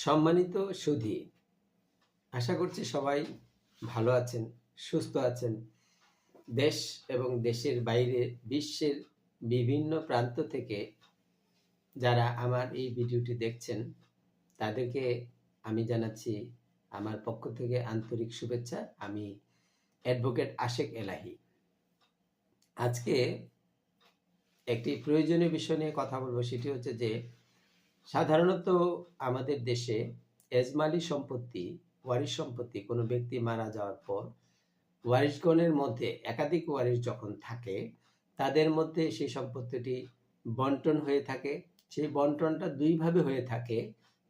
সম্মানিত সুধী, আশা করছি সবাই ভালো আছেন, সুস্থ আছেন। দেশ এবং দেশের বাইরে বিশ্বের বিভিন্ন প্রান্ত থেকে যারা আমার এই ভিডিওটি দেখছেন তাদেরকে আমি জানাচ্ছি আমার পক্ষ থেকে আন্তরিক শুভেচ্ছা। আমি অ্যাডভোকেট আশেক এলাহি। আজকে একটি প্রয়োজনীয় বিষয় নিয়ে কথা বলবো, সেটি হচ্ছে যে সাধারণত আমাদের দেশে এজমালি সম্পত্তি, ওয়ারিশ সম্পত্তি, কোনো ব্যক্তি মারা যাওয়ার পর ওয়ারিশগণের মধ্যে একাধিক ওয়ারিশ যখন থাকে তাদের মধ্যে সেই সম্পত্তিটি বন্টন হয়ে থাকে। সেই বন্টনটা দুইভাবে হয়ে থাকে,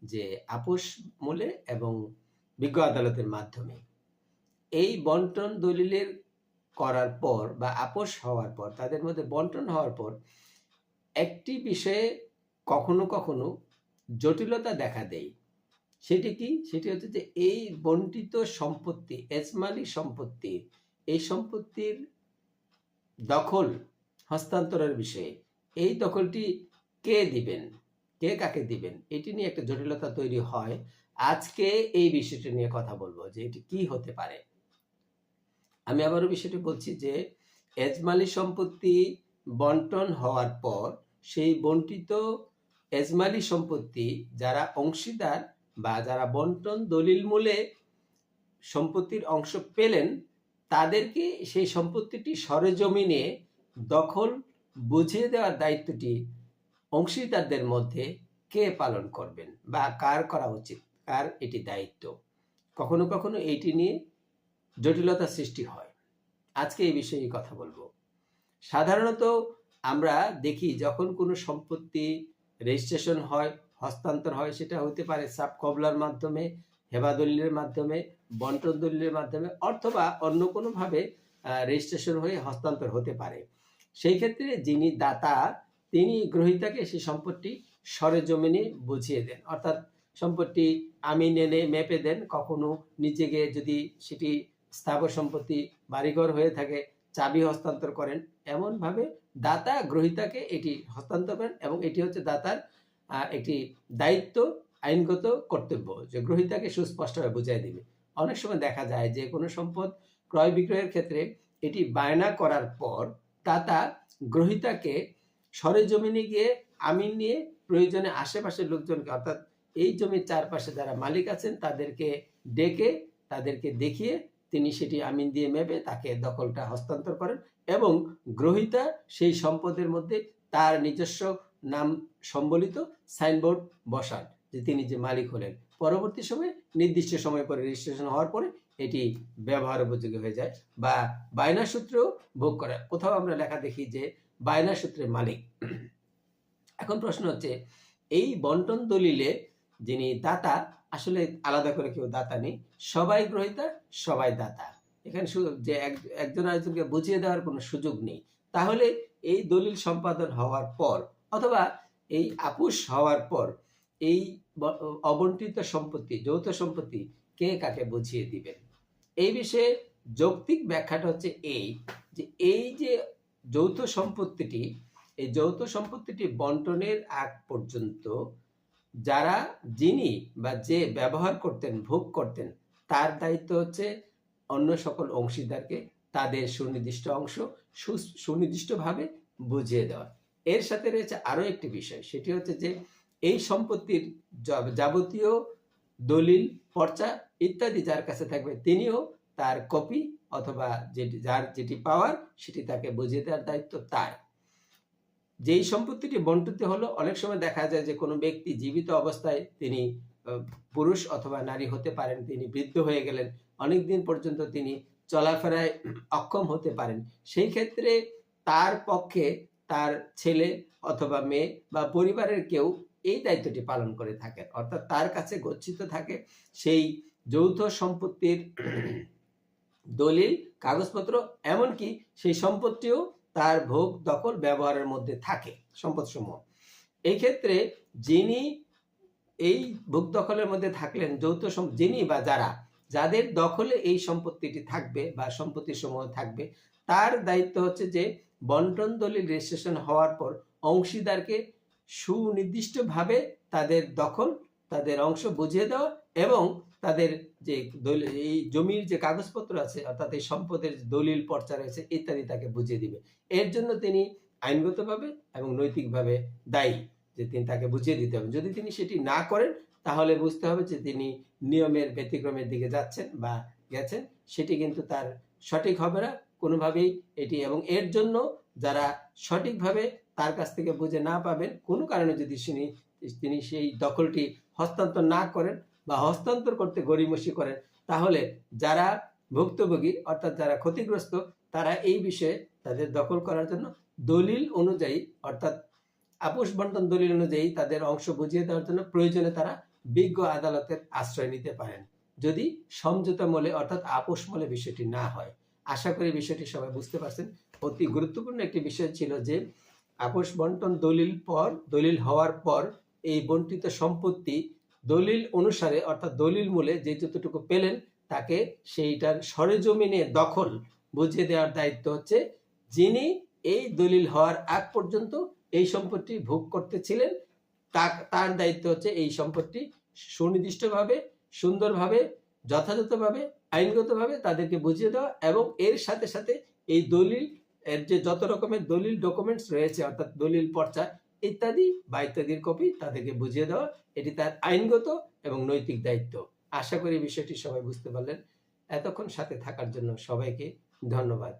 যে আপোষ মূলে এবং বিজ্ঞ আদালতের মাধ্যমে। এই বন্টন দলিলের করার পর বা আপোষ হওয়ার পর, তাদের মধ্যে বন্টন হওয়ার পর একটি বিষয়ে কখনো কখনো জটিলতা দেখা দেয়। সেটি কি? সেটি হচ্ছে যে এই বন্টিত সম্পত্তি, এজমালি সম্পত্তি, এই সম্পত্তির দখল হস্তান্তরের বিষয়ে, এই দখলটি কে দিবেন, কে কাকে দিবেন, এটি নিয়ে একটা জটিলতা তৈরি হয়। আজকে এই বিষয়টি নিয়ে কথা বলবো যে এটি কি হতে পারে। আমি আবারও বিষয়টি বলছি যে এজমালি সম্পত্তি বন্টন হওয়ার পর সেই বন্টিত এজমালি সম্পত্তি যারা অংশীদার বা যারা বন্টন দলিল মূলে সম্পত্তির অংশ পেলেন, তাদেরকে সেই সম্পত্তিটি সরেজমিনে দখল বুঝিয়ে দেওয়ার দায়িত্বটি অংশীদারদের মধ্যে কে পালন করবেন বা কার করা উচিত, কার এটি দায়িত্ব। কখনো কখনো এইটি নিয়ে জটিলতা সৃষ্টি হয়। আজকে এই বিষয়ে কথা বলবো। সাধারণত আমরা দেখি যখন কোনো সম্পত্তি রেজিস্ট্রেশন হয়, হস্তান্তর হয়, সেটা হতে পারে সাব কবলার মাধ্যমে, হেবা দলিলের মাধ্যমে, বন্টন দলিলের মাধ্যমে, অথবা অন্য কোনোভাবে রেজিস্ট্রেশন হয়ে হস্তান্তর হতে পারে। সেই ক্ষেত্রে যিনি দাতা তিনি গ্রহীতাকে সেই সম্পত্তি সরেজমিনে বুঝিয়ে দেন, অর্থাৎ সম্পত্তি আমিন এনে মেপে দেন। কখনো নিচে গিয়ে যদি সেটি স্থাবর সম্পত্তি বাড়িঘর হয়ে থাকে চাবি হস্তান্তর করেন। এমনভাবে দাতা গ্রহীতাকে এটি হস্তান্তর করেন এবং এটি হচ্ছে দাতার একটি দায়িত্ব, আইনগত কর্তব্য, যে গ্রহীতাকে সুস্পষ্টভাবে বুঝিয়ে দিবে। অনেক সময় দেখা যায় যে কোনো সম্পদ ক্রয় বিক্রয়ের ক্ষেত্রে এটি বায়না করার পর দাতা গ্রহীতাকে সরেজমিনে গিয়ে আমিন নিয়ে প্রয়োজনে আশেপাশের লোকজনকে, অর্থাৎ এই জমির চারপাশে যারা মালিক আছেন তাদেরকে ডেকে তাদেরকে দেখিয়ে তিনি সেটি আমিন দিয়ে মেপে তাকে দখলটা হস্তান্তর করেন এবং গ্রহীতা সেই সম্পদের মধ্যে তার নিজস্ব নাম সম্বলিত সাইনবোর্ড বসান যে তিনি যে মালিক হলেন। পরবর্তী সময়ে নির্দিষ্ট সময় পরে রেজিস্ট্রেশন হওয়ার পরে এটি ব্যবহার উপযোগী হয়ে যায় বা বায়না সূত্রেও ভোগ করে। কোথাও আমরা লেখা দেখি যে বায়না সূত্রের মালিক। এখন প্রশ্ন হচ্ছে, এই বন্টন দলিলে যিনি দাতা, আসলে আলাদা করে কেউ দাতা নেই, সবাই গ্রহীতা, সবাই দাতা। এখানে যে একজন আরেকজনকে বুঝিয়ে দেওয়ার কোনো সুযোগ নেই। তাহলে এই দলিল সম্পাদন হওয়ার পর অথবা এই আপোষ হওয়ার পর এই অবন্টিত সম্পত্তি, যৌথ সম্পত্তি কে কাকে বুঝিয়ে দিবেন, এই বিষয়ে যৌক্তিক ব্যাখ্যাটা হচ্ছে এই যে যৌথ সম্পত্তিটি, এই যৌথ সম্পত্তিটি বন্টনের আগ পর্যন্ত যিনি বা যে ব্যবহার করতেন, ভোগ করতেন, তার দায়িত্ব হচ্ছে অন্য সকল অংশীদারকে তাদের সুনির্দিষ্ট অংশ সুনির্দিষ্টভাবে বুঝিয়ে দেওয়া। এর সাথে রয়েছে আরো একটি বিষয়, সেটি হচ্ছে যে এই সম্পত্তির যাবতীয় দলিল, পর্চা ইত্যাদি যার কাছে থাকবে তিনিও তার কপি অথবা যার যেটি পাওয়ার সেটি তাকে বুঝিয়ে দেওয়ার দায়িত্ব তার। যেই সম্পত্তিটি বন্টিত হলো, অনেক সময় দেখা যায় যে কোনো ব্যক্তি জীবিত অবস্থায়, তিনি পুরুষ অথবা নারী হতে পারেন, তিনি বৃদ্ধ হয়ে গেলেন, অনেক দিন পর্যন্ত তিনি চলাফেরায় অক্ষম হতে পারেন। সেই ক্ষেত্রে তার পক্ষে তার ছেলে অথবা মেয়ে বা পরিবারের কেউ এই দায়িত্বটি পালন করে থাকেন, অর্থাৎ তার কাছে গচ্ছিত থাকে সেই যৌথ সম্পত্তির দলিল, কাগজপত্র, এমনকি সেই সম্পত্তিও তার ভোগ, দখল, ব্যবহারের মধ্যে থাকে সম্পদসমূহ। এই ক্ষেত্রে যিনি এই ভোগ দখলের মধ্যে থাকলেন, যৌথ যিনি বা যাদের দখলে এই সম্পত্তিটি থাকবে বা সম্পত্তি সমূহ থাকবে, তার দায়িত্ব হচ্ছে যে বন্টন দলিল রেজিস্ট্রেশন হওয়ার পর অংশীদারকে সুনির্দিষ্টভাবে তাদের দখল তাদের অংশ বুঝিয়ে দেওয়া এবং তাদের যে এই জমির যে কাগজপত্র আছে অর্থাৎ এই সম্পদের দলিল পর্চা রয়েছে ইত্যাদি তাকে বুঝিয়ে দিবে। এর জন্য তিনি আইনগতভাবে এবং নৈতিকভাবে দায়ী, যে তিনি তাকে বুঝিয়ে দিতে হবে। যদি তিনি সেটি না করেন তাহলে বুঝতে হবে যে তিনি নিয়মের ব্যতিক্রমের দিকে যাচ্ছেন বা গেছেন, সেটি কিন্তু তার সঠিক হবে না কোনোভাবেই এটি। এবং এর জন্য যারা সঠিকভাবে তার কাছ থেকে বুঝে না পাবেন, কোনো কারণে যদি তিনি সেই দখলটি হস্তান্তর না করেন বা হস্তান্তর করতে গড়িমসি করেন, তাহলে যারা ভুক্তভোগী অর্থাৎ যারা ক্ষতিগ্রস্ত তারা এই বিষয়ে তাদের দখল করার জন্য দলিল অনুযায়ী অর্থাৎ আপোষ বন্টন দলিল অনুযায়ী তাদের অংশ বুঝিয়ে দেওয়ার জন্য প্রয়োজনে তারা বিজ্ঞ আদালতের আশ্রয় নিতে পারেন, যদি সমঝোতা মূলে অর্থাৎ আপোষ মূলে বিষয়টি না হয়। আশা করি বিষয়টি সবাই বুঝতে পারছেন। অতি গুরুত্বপূর্ণ একটি বিষয় ছিল যে আপোষ বন্টন দলিল হওয়ার পর এই বন্টিত সম্পত্তি দলিল অনুসারে অর্থাৎ দলিল মূলে যে যতটুকু পেলেন তাকে সেইটার সরেজমিনে দখল বুঝিয়ে দেওয়ার দায়িত্ব হচ্ছে যিনি এই দলিল হওয়ার আগ পর্যন্ত এই সম্পত্তি ভোগ করতেছিলেন, তার দায়িত্ব হচ্ছে এই সম্পত্তি সুনির্দিষ্টভাবে, সুন্দরভাবে, যথাযথভাবে, আইনগতভাবে তাদেরকে বুঝিয়ে দেওয়া এবং এর সাথে সাথে এই দলিল এর যে যত রকমের দলিল ডকুমেন্টস রয়েছে অর্থাৎ দলিল পর্চা ইত্যাদি বা ইত্যাদির কপি তাদেরকে বুঝিয়ে দেওয়া, এটি তার আইনগত এবং নৈতিক দায়িত্ব। আশা করি বিষয়টি সবাই বুঝতে পারলেন। এতক্ষণ সাথে থাকার জন্য সবাইকে ধন্যবাদ।